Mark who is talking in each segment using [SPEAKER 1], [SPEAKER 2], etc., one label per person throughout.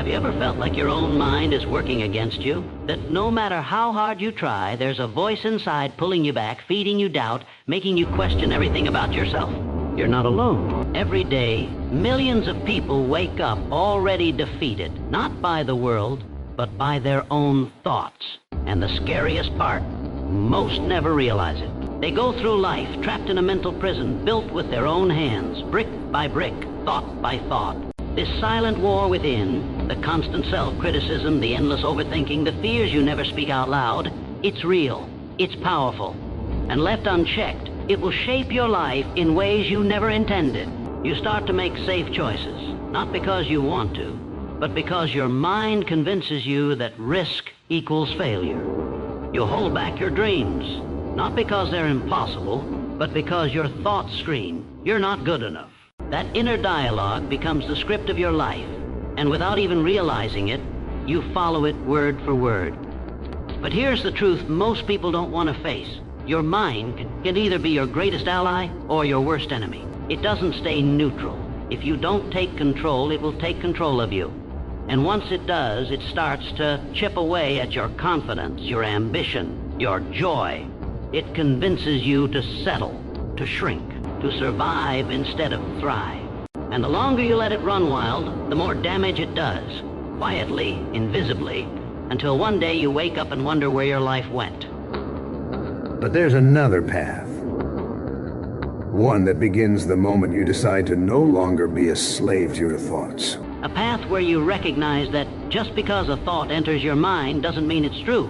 [SPEAKER 1] you ever felt like your own mind is working against you? That no matter how hard you try, there's a voice inside pulling you back, feeding you doubt, making you question everything about yourself? You're not alone. Every day, millions of people wake up already defeated, not by the world, but by their own thoughts. And the scariest part, most never realize it. They go through life trapped in a mental prison built with their own hands, brick by brick, thought by thought. This silent war within, the constant self-criticism, the endless overthinking, the fears you never speak out loud, it's real, it's powerful. And left unchecked, it will shape your life in ways you never intended. You start to make safe choices, not because you want to, but because your mind convinces you that risk equals failure. You'll hold back your dreams, not because they're impossible, but because your thoughts scream, you're not good enough. That inner dialogue becomes the script of your life, and without even realizing it, you follow it word for word. But here's the truth most people don't want to face. Your mind can either be your greatest ally or your worst enemy. It doesn't stay neutral. If you don't take control, it will take control of you. And once it does, it starts to chip away at your confidence, your ambition, your joy. It convinces you to settle, to shrink, to survive instead of thrive. And the longer you let it run wild, the more damage it does, quietly, invisibly, until one day you wake up and wonder where your life went.
[SPEAKER 2] But there's another path. One that begins the moment you decide to no longer be a slave to your thoughts.
[SPEAKER 1] A path where you recognize that just because a thought enters your mind doesn't mean it's true.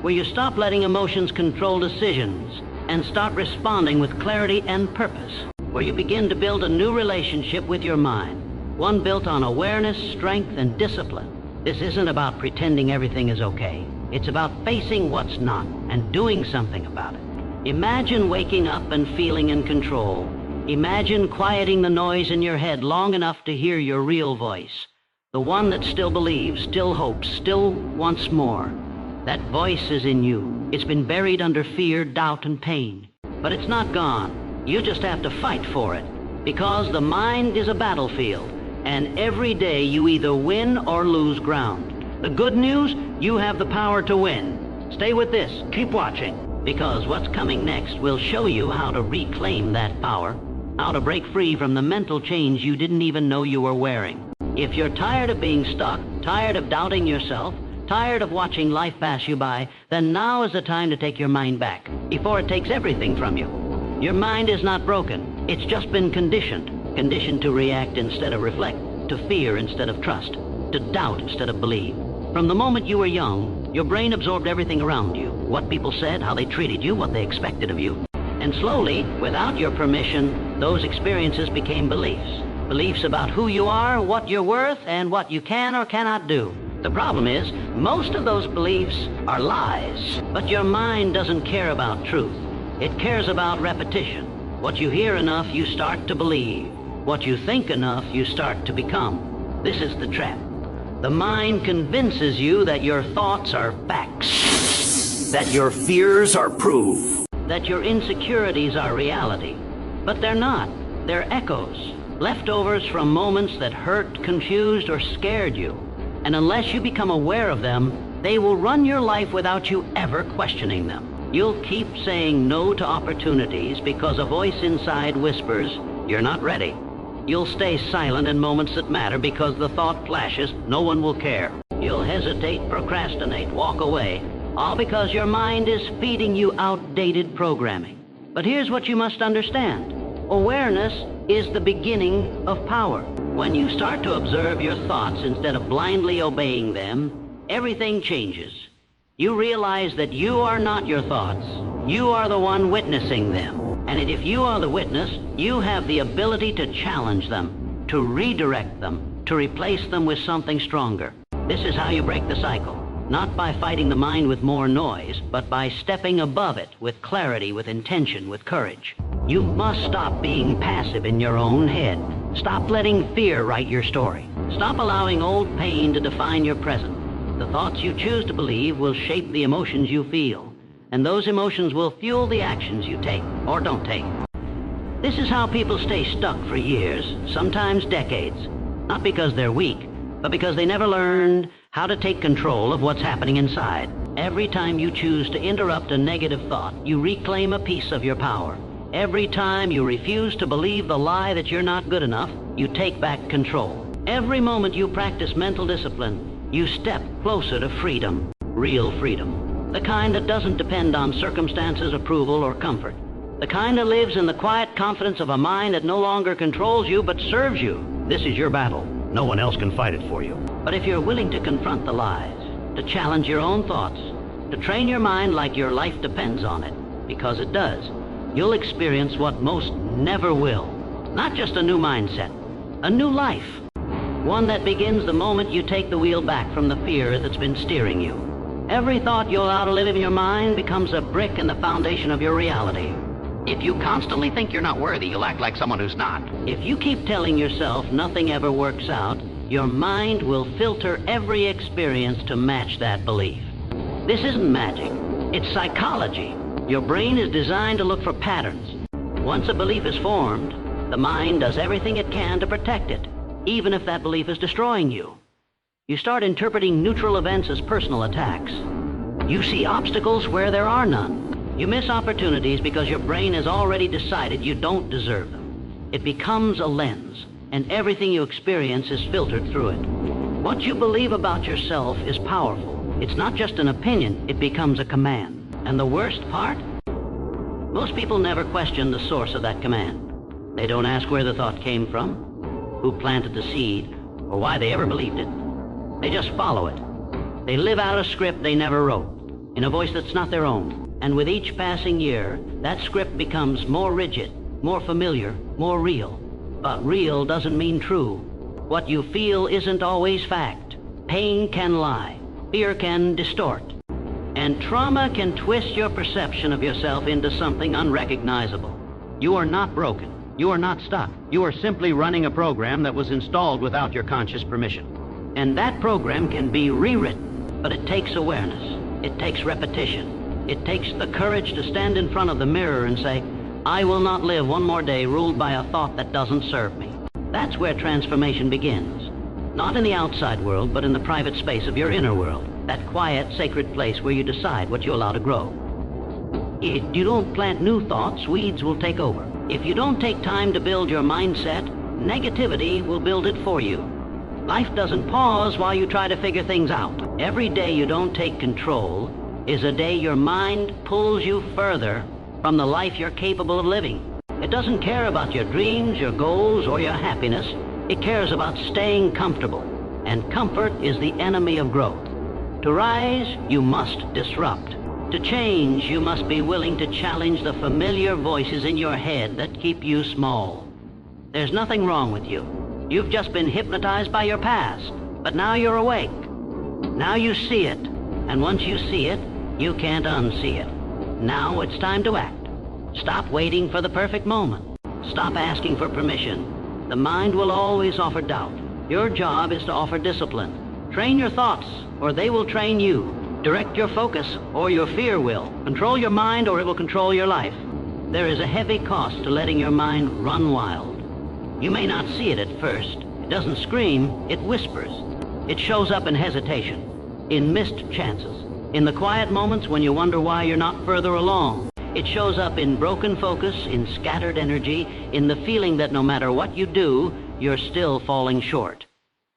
[SPEAKER 1] Where you stop letting emotions control decisions and start responding with clarity and purpose. Where you begin to build a new relationship with your mind. One built on awareness, strength, and discipline. This isn't about pretending everything is okay. It's about facing what's not and doing something about it. Imagine waking up and feeling in control. Imagine quieting the noise in your head long enough to hear your real voice. The one that still believes, still hopes, still wants more. That voice is in you. It's been buried under fear, doubt, and pain. But it's not gone. You just have to fight for it. Because the mind is a battlefield, and every day you either win or lose ground. The good news, you have the power to win. Stay with this. Keep watching. Because what's coming next will show you how to reclaim that power, how to break free from the mental chains you didn't even know you were wearing. If you're tired of being stuck, tired of doubting yourself, tired of watching life pass you by, then now is the time to take your mind back, before it takes everything from you. Your mind is not broken. It's just been conditioned. Conditioned to react instead of reflect, to fear instead of trust, to doubt instead of believe. From the moment you were young, your brain absorbed everything around you. What people said, how they treated you, what they expected of you. And slowly, without your permission, those experiences became beliefs. Beliefs about who you are, what you're worth, and what you can or cannot do. The problem is, most of those beliefs are lies. But your mind doesn't care about truth. It cares about repetition. What you hear enough, you start to believe. What you think enough, you start to become. This is the trap. The mind convinces you that your thoughts are facts, that your fears are proof, that your insecurities are reality. But they're not. They're echoes, leftovers from moments that hurt, confused, or scared you. And unless you become aware of them, they will run your life without you ever questioning them. You'll keep saying no to opportunities because a voice inside whispers, "You're not ready." You'll stay silent in moments that matter because the thought flashes, "No one will care." You'll hesitate, procrastinate, walk away, all because your mind is feeding you outdated programming. But here's what you must understand. Awareness is the beginning of power. When you start to observe your thoughts instead of blindly obeying them, everything changes. You realize that you are not your thoughts. You are the one witnessing them. And if you are the witness, you have the ability to challenge them, to redirect them, to replace them with something stronger. This is how you break the cycle. Not by fighting the mind with more noise, but by stepping above it with clarity, with intention, with courage. You must stop being passive in your own head. Stop letting fear write your story. Stop allowing old pain to define your present. The thoughts you choose to believe will shape the emotions you feel. And those emotions will fuel the actions you take or don't take. This is how people stay stuck for years, sometimes decades. Not because they're weak, but because they never learned how to take control of what's happening inside. Every time you choose to interrupt a negative thought, you reclaim a piece of your power. Every time you refuse to believe the lie that you're not good enough, you take back control. Every moment you practice mental discipline, you step closer to freedom, real freedom. The kind that doesn't depend on circumstances, approval, or comfort. The kind that lives in the quiet confidence of a mind that no longer controls you but serves you. This is your battle. No one else can fight it for you. But if you're willing to confront the lies, to challenge your own thoughts, to train your mind like your life depends on it, because it does, you'll experience what most never will. Not just a new mindset, a new life. One that begins the moment you take the wheel back from the fear that's been steering you. Every thought you allow to live in your mind becomes a brick in the foundation of your reality.
[SPEAKER 3] If you constantly think you're not worthy, you'll act like someone who's not.
[SPEAKER 1] If you keep telling yourself nothing ever works out, your mind will filter every experience to match that belief. This isn't magic, it's psychology. Your brain is designed to look for patterns. Once a belief is formed, the mind does everything it can to protect it, even if that belief is destroying you. You start interpreting neutral events as personal attacks. You see obstacles where there are none. You miss opportunities because your brain has already decided you don't deserve them. It becomes a lens, and everything you experience is filtered through it. What you believe about yourself is powerful. It's not just an opinion, it becomes a command. And the worst part? Most people never question the source of that command. They don't ask where the thought came from, who planted the seed, or why they ever believed it. They just follow it. They live out a script they never wrote, in a voice that's not their own. And with each passing year, that script becomes more rigid, more familiar, more real. But real doesn't mean true. What you feel isn't always fact. Pain can lie. Fear can distort. And trauma can twist your perception of yourself into something unrecognizable. You are not broken. You are not stuck. You are simply running a program that was installed without your conscious permission. And that program can be rewritten, but it takes awareness. It takes repetition. It takes the courage to stand in front of the mirror and say, I will not live one more day ruled by a thought that doesn't serve me. That's where transformation begins. Not in the outside world, but in the private space of your inner world. That quiet, sacred place where you decide what you allow to grow. If you don't plant new thoughts, weeds will take over. If you don't take time to build your mindset, negativity will build it for you. Life doesn't pause while you try to figure things out. Every day you don't take control is a day your mind pulls you further from the life you're capable of living. It doesn't care about your dreams, your goals, or your happiness. It cares about staying comfortable. And comfort is the enemy of growth. To rise, you must disrupt. To change, you must be willing to challenge the familiar voices in your head that keep you small. There's nothing wrong with you. You've just been hypnotized by your past, but now you're awake. Now you see it, and once you see it, you can't unsee it. Now it's time to act. Stop waiting for the perfect moment. Stop asking for permission. The mind will always offer doubt. Your job is to offer discipline. Train your thoughts, or they will train you. Direct your focus, or your fear will. Control your mind, or it will control your life. There is a heavy cost to letting your mind run wild. You may not see it at first. It doesn't scream, it whispers. It shows up in hesitation, in missed chances, in the quiet moments when you wonder why you're not further along. It shows up in broken focus, in scattered energy, in the feeling that no matter what you do, you're still falling short.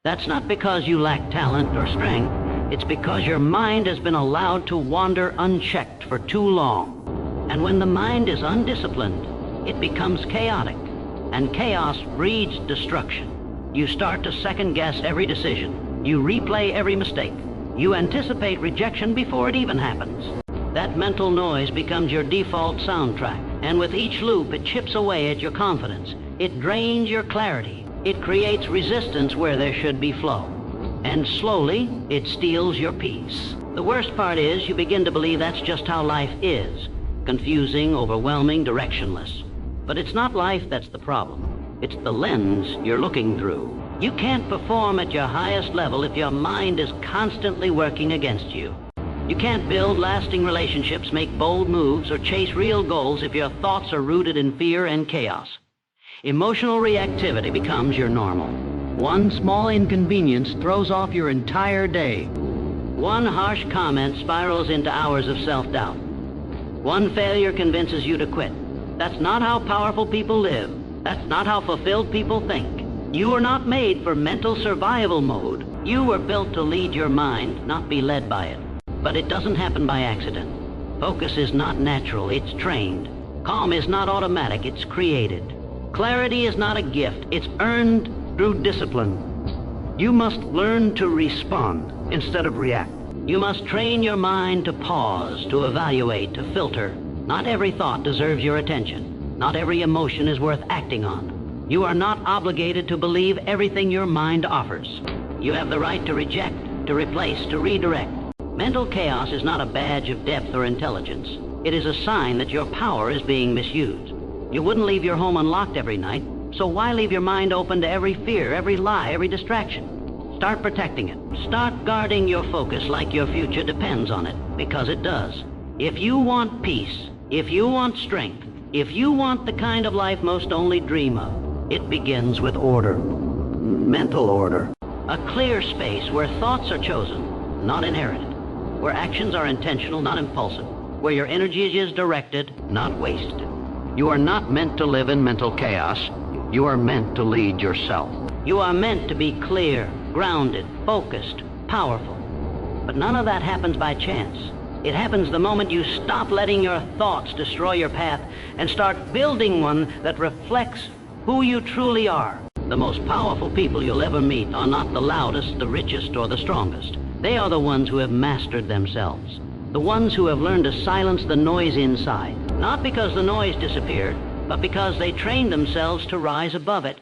[SPEAKER 1] That's not because you lack talent or strength. It's because your mind has been allowed to wander unchecked for too long. And when the mind is undisciplined, it becomes chaotic. And chaos breeds destruction. You start to second-guess every decision. You replay every mistake. You anticipate rejection before it even happens. That mental noise becomes your default soundtrack, and with each loop it chips away at your confidence. It drains your clarity. It creates resistance where there should be flow. And slowly, it steals your peace. The worst part is you begin to believe that's just how life is. Confusing, overwhelming, directionless. But it's not life that's the problem. It's the lens you're looking through. You can't perform at your highest level if your mind is constantly working against you. You can't build lasting relationships, make bold moves, or chase real goals if your thoughts are rooted in fear and chaos. Emotional reactivity becomes your normal. One small inconvenience throws off your entire day. One harsh comment spirals into hours of self-doubt. One failure convinces you to quit. That's not how powerful people live. That's not how fulfilled people think. You were not made for mental survival mode. You were built to lead your mind, not be led by it. But it doesn't happen by accident. Focus is not natural, it's trained. Calm is not automatic, it's created. Clarity is not a gift, it's earned through discipline. You must learn to respond instead of react. You must train your mind to pause, to evaluate, to filter. Not every thought deserves your attention. Not every emotion is worth acting on. You are not obligated to believe everything your mind offers. You have the right to reject, to replace, to redirect. Mental chaos is not a badge of depth or intelligence. It is a sign that your power is being misused. You wouldn't leave your home unlocked every night, so why leave your mind open to every fear, every lie, every distraction? Start protecting it. Start guarding your focus like your future depends on it, because it does. If you want peace, if you want strength, if you want the kind of life most only dream of, it begins with order. Mental order. A clear space where thoughts are chosen, not inherited. Where actions are intentional, not impulsive. Where your energy is directed, not wasted.
[SPEAKER 3] You are not meant to live in mental chaos. You are meant to lead yourself.
[SPEAKER 1] You are meant to be clear, grounded, focused, powerful. But none of that happens by chance. It happens the moment you stop letting your thoughts destroy your path and start building one that reflects who you truly are. The most powerful people you'll ever meet are not the loudest, the richest, or the strongest. They are the ones who have mastered themselves. The ones who have learned to silence the noise inside. Not because the noise disappeared, but because they trained themselves to rise above it.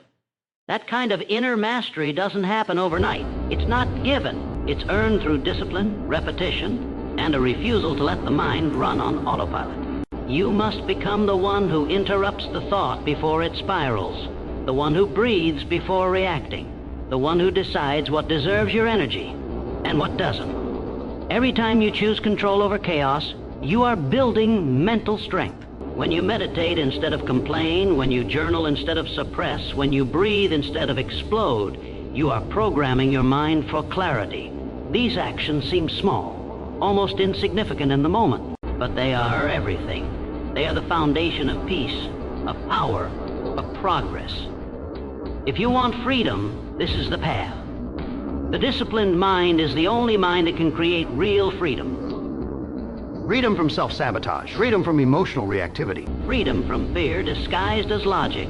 [SPEAKER 1] That kind of inner mastery doesn't happen overnight. It's not given. It's earned through discipline, repetition, and a refusal to let the mind run on autopilot. You must become the one who interrupts the thought before it spirals, the one who breathes before reacting, the one who decides what deserves your energy and what doesn't. Every time you choose control over chaos, you are building mental strength. When you meditate instead of complain, when you journal instead of suppress, when you breathe instead of explode, you are programming your mind for clarity. These actions seem small, almost insignificant in the moment, but they are everything. They are the foundation of peace, of power, of progress. If you want freedom, this is the path. The disciplined mind is the only mind that can create real freedom.
[SPEAKER 3] Freedom from self-sabotage. Freedom from emotional reactivity.
[SPEAKER 1] Freedom from fear disguised as logic.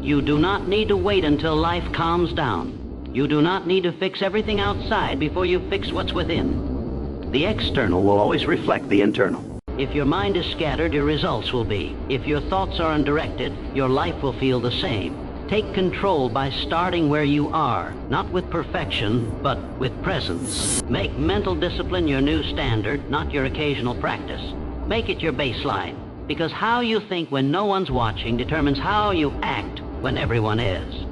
[SPEAKER 1] You do not need to wait until life calms down. You do not need to fix everything outside before you fix what's within. The external will always reflect the internal. If your mind is scattered, your results will be. If your thoughts are undirected, your life will feel the same. Take control by starting where you are, not with perfection, but with presence. Make mental discipline your new standard, not your occasional practice. Make it your baseline, because how you think when no one's watching determines how you act when everyone is.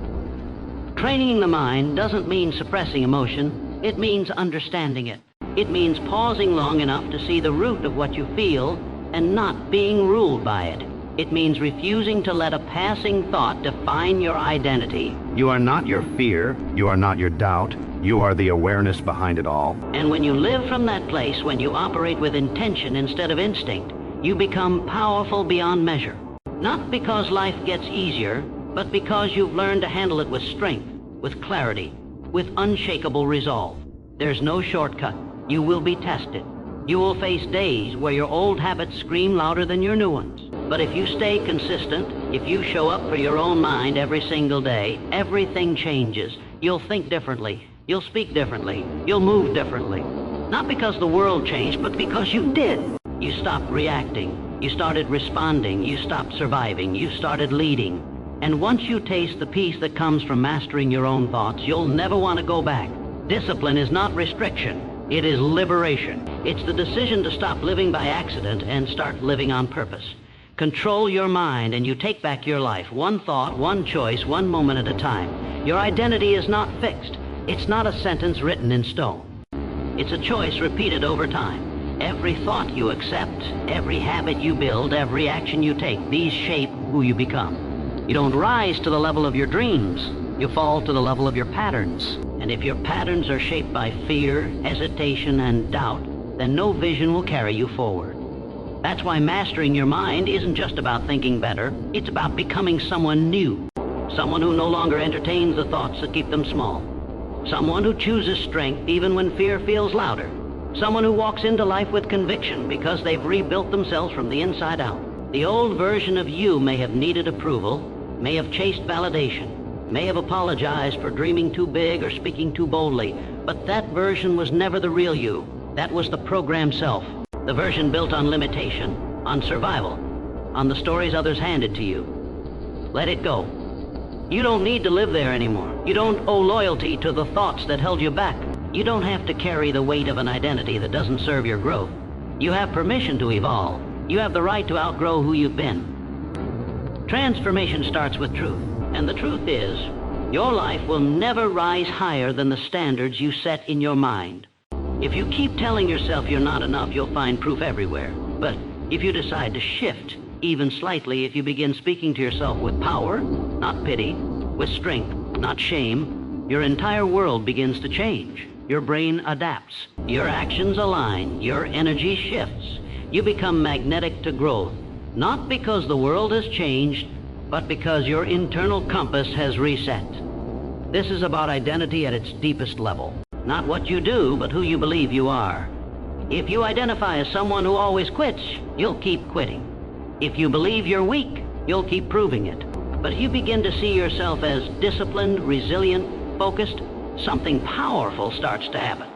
[SPEAKER 1] Training the mind doesn't mean suppressing emotion, it means understanding it. It means pausing long enough to see the root of what you feel and not being ruled by it. It means refusing to let a passing thought define your identity.
[SPEAKER 3] You are not your fear. You are not your doubt. You are the awareness behind it all.
[SPEAKER 1] And when you live from that place, when you operate with intention instead of instinct, you become powerful beyond measure. Not because life gets easier, but because you've learned to handle it with strength, with clarity, with unshakable resolve. There's no shortcut. You will be tested. You will face days where your old habits scream louder than your new ones. But if you stay consistent, if you show up for your own mind every single day, everything changes. You'll think differently. You'll speak differently. You'll move differently. Not because the world changed, but because you did. You stopped reacting. You started responding. You stopped surviving. You started leading. And once you taste the peace that comes from mastering your own thoughts, you'll never want to go back. Discipline is not restriction. It is liberation. It's the decision to stop living by accident and start living on purpose. Control your mind and you take back your life, one thought, one choice, one moment at a time. Your identity is not fixed. It's not a sentence written in stone. It's a choice repeated over time. Every thought you accept, every habit you build, every action you take, these shape who you become. You don't rise to the level of your dreams. You fall to the level of your patterns. And if your patterns are shaped by fear, hesitation, and doubt, then no vision will carry you forward. That's why mastering your mind isn't just about thinking better. It's about becoming someone new. Someone who no longer entertains the thoughts that keep them small. Someone who chooses strength even when fear feels louder. Someone who walks into life with conviction because they've rebuilt themselves from the inside out. The old version of you may have needed approval, may have chased validation, may have apologized for dreaming too big or speaking too boldly, but that version was never the real you. That was the programmed self. The version built on limitation, on survival, on the stories others handed to you. Let it go. You don't need to live there anymore. You don't owe loyalty to the thoughts that held you back. You don't have to carry the weight of an identity that doesn't serve your growth. You have permission to evolve. You have the right to outgrow who you've been. Transformation starts with truth, and the truth is, your life will never rise higher than the standards you set in your mind. If you keep telling yourself you're not enough, you'll find proof everywhere. But if you decide to shift, even slightly, if you begin speaking to yourself with power, not pity, with strength, not shame, your entire world begins to change. Your brain adapts. Your actions align. Your energy shifts. You become magnetic to growth, not because the world has changed, but because your internal compass has reset. This is about identity at its deepest level. Not what you do, but who you believe you are. If you identify as someone who always quits, you'll keep quitting. If you believe you're weak, you'll keep proving it. But if you begin to see yourself as disciplined, resilient, focused, something powerful starts to happen.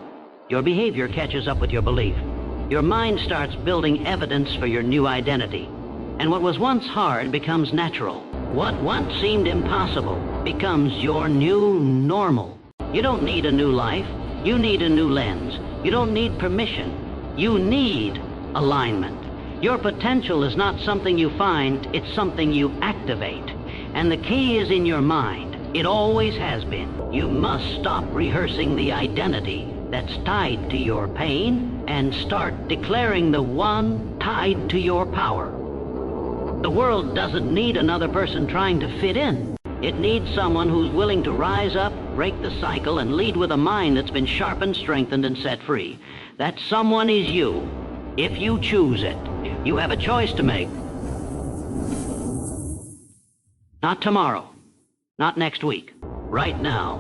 [SPEAKER 1] Your behavior catches up with your belief. Your mind starts building evidence for your new identity. And what was once hard becomes natural. What once seemed impossible becomes your new normal. You don't need a new life. You need a new lens. You don't need permission. You need alignment. Your potential is not something you find, it's something you activate. And the key is in your mind. It always has been. You must stop rehearsing the identity that's tied to your pain and start declaring the one tied to your power. The world doesn't need another person trying to fit in. It needs someone who's willing to rise up, break the cycle, and lead with a mind that's been sharpened, strengthened, and set free. That someone is you, if you choose it. You have a choice to make. Not tomorrow, not next week, right now.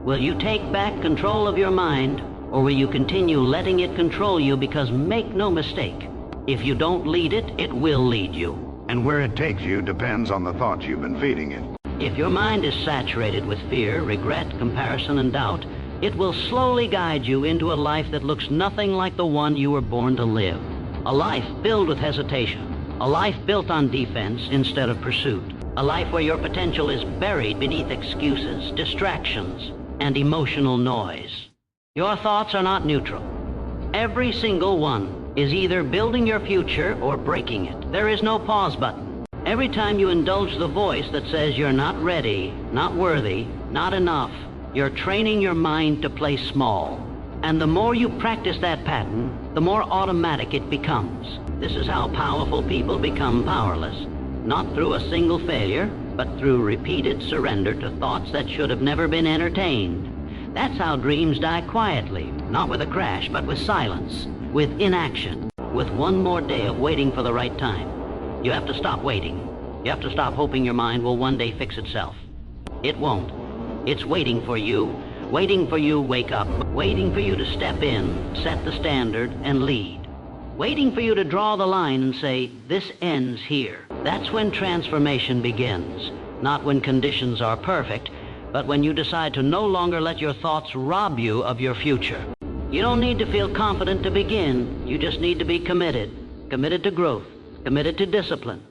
[SPEAKER 1] Will you take back control of your mind, or will you continue letting it control you? Because make no mistake, if you don't lead it, it will lead you.
[SPEAKER 2] And where it takes you depends on the thoughts you've been feeding it.
[SPEAKER 1] If your mind is saturated with fear, regret, comparison, and doubt, it will slowly guide you into a life that looks nothing like the one you were born to live. A life filled with hesitation. A life built on defense instead of pursuit. A life where your potential is buried beneath excuses, distractions, and emotional noise. Your thoughts are not neutral. Every single one is either building your future or breaking it. There is no pause button. Every time you indulge the voice that says you're not ready, not worthy, not enough, you're training your mind to play small. And the more you practice that pattern, the more automatic it becomes. This is how powerful people become powerless. Not through a single failure, but through repeated surrender to thoughts that should have never been entertained. That's how dreams die quietly, not with a crash, but with silence, with inaction, with one more day of waiting for the right time. You have to stop waiting. You have to stop hoping your mind will one day fix itself. It won't. It's waiting for you. Waiting for you to wake up. Waiting for you to step in, set the standard, and lead. Waiting for you to draw the line and say, this ends here. That's when transformation begins. Not when conditions are perfect, but when you decide to no longer let your thoughts rob you of your future. You don't need to feel confident to begin. You just need to be committed. Committed to growth. Committed to discipline,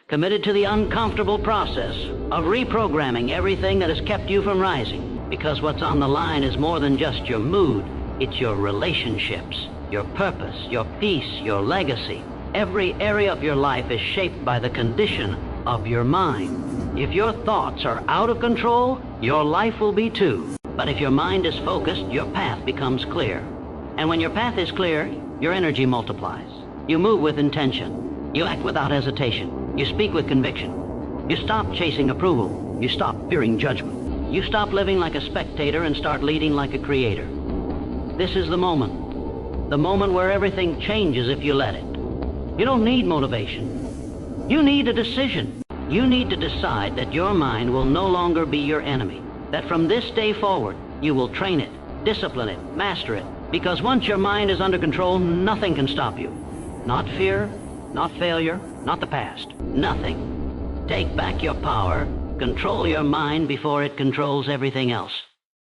[SPEAKER 1] committed to the uncomfortable process of reprogramming everything that has kept you from rising. Because what's on the line is more than just your mood, it's your relationships, your purpose, your peace, your legacy. Every area of your life is shaped by the condition of your mind. If your thoughts are out of control, your life will be too. But if your mind is focused, your path becomes clear. And when your path is clear, your energy multiplies. You move with intention. You act without hesitation. You speak with conviction. You stop chasing approval. You stop fearing judgment. You stop living like a spectator and start leading like a creator. This is the moment where everything changes if you let it. You don't need motivation. You need a decision. You need to decide that your mind will no longer be your enemy, that from this day forward, you will train it, discipline it, master it, because once your mind is under control, nothing can stop you. Not fear, not failure, not the past, nothing. Take back your power, control your mind before it controls everything else.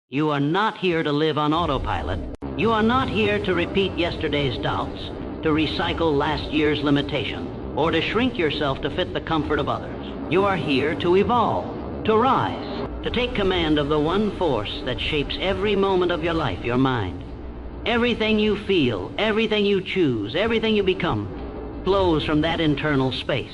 [SPEAKER 1] You are not here to live on autopilot. You are not here to repeat yesterday's doubts, to recycle last year's limitation, or to shrink yourself to fit the comfort of others. You are here to evolve, to rise, to take command of the one force that shapes every moment of your life, your mind. Everything you feel, everything you choose, everything you become, flows from that internal space.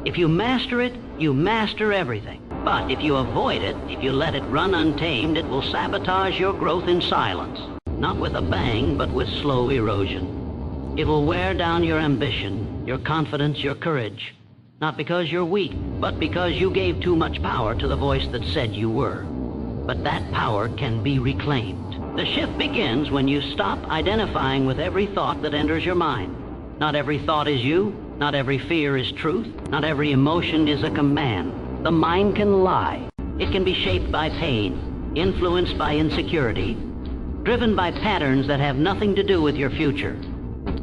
[SPEAKER 1] If you master it, you master everything. But if you avoid it, if you let it run untamed, it will sabotage your growth in silence. Not with a bang, but with slow erosion. It will wear down your ambition, your confidence, your courage. Not because you're weak, but because you gave too much power to the voice that said you were. But that power can be reclaimed. The shift begins when you stop identifying with every thought that enters your mind. Not every thought is you. Not every fear is truth. Not every emotion is a command. The mind can lie. It can be shaped by pain, influenced by insecurity, driven by patterns that have nothing to do with your future.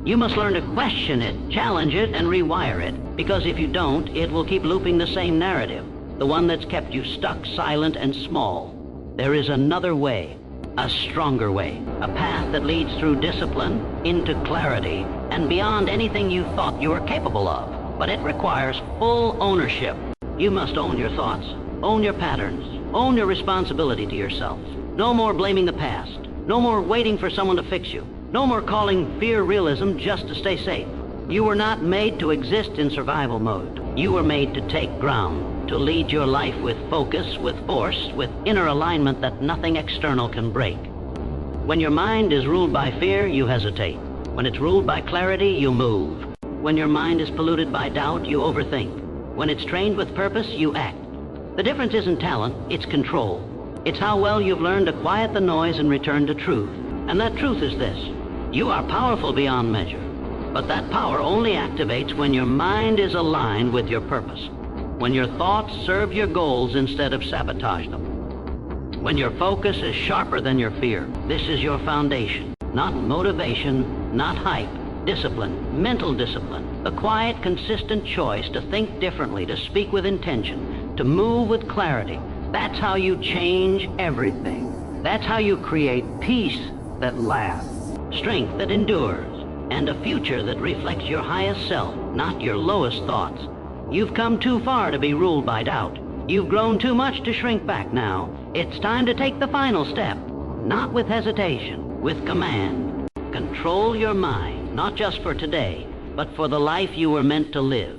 [SPEAKER 1] You must learn to question it, challenge it, and rewire it, because if you don't, it will keep looping the same narrative, the one that's kept you stuck, silent, and small. There is another way, a stronger way, a path that leads through discipline, into clarity, and beyond anything you thought you were capable of. But it requires full ownership. You must own your thoughts, own your patterns, own your responsibility to yourself. No more blaming the past. No more waiting for someone to fix you. No more calling fear realism just to stay safe. You were not made to exist in survival mode. You were made to take ground, to lead your life with focus, with force, with inner alignment that nothing external can break. When your mind is ruled by fear, you hesitate. When it's ruled by clarity, you move. When your mind is polluted by doubt, you overthink. When it's trained with purpose, you act. The difference isn't talent, it's control. It's how well you've learned to quiet the noise and return to truth. And that truth is this: you are powerful beyond measure. But that power only activates when your mind is aligned with your purpose. When your thoughts serve your goals instead of sabotage them. When your focus is sharper than your fear. This is your foundation. Not motivation, not hype. Discipline, mental discipline. The quiet, consistent choice to think differently, to speak with intention, to move with clarity. That's how you change everything. That's how you create peace that lasts, strength that endures, and a future that reflects your highest self, not your lowest thoughts. You've come too far to be ruled by doubt. You've grown too much to shrink back now. It's time to take the final step, not with hesitation, with command. Control your mind, not just for today, but for the life you were meant to live.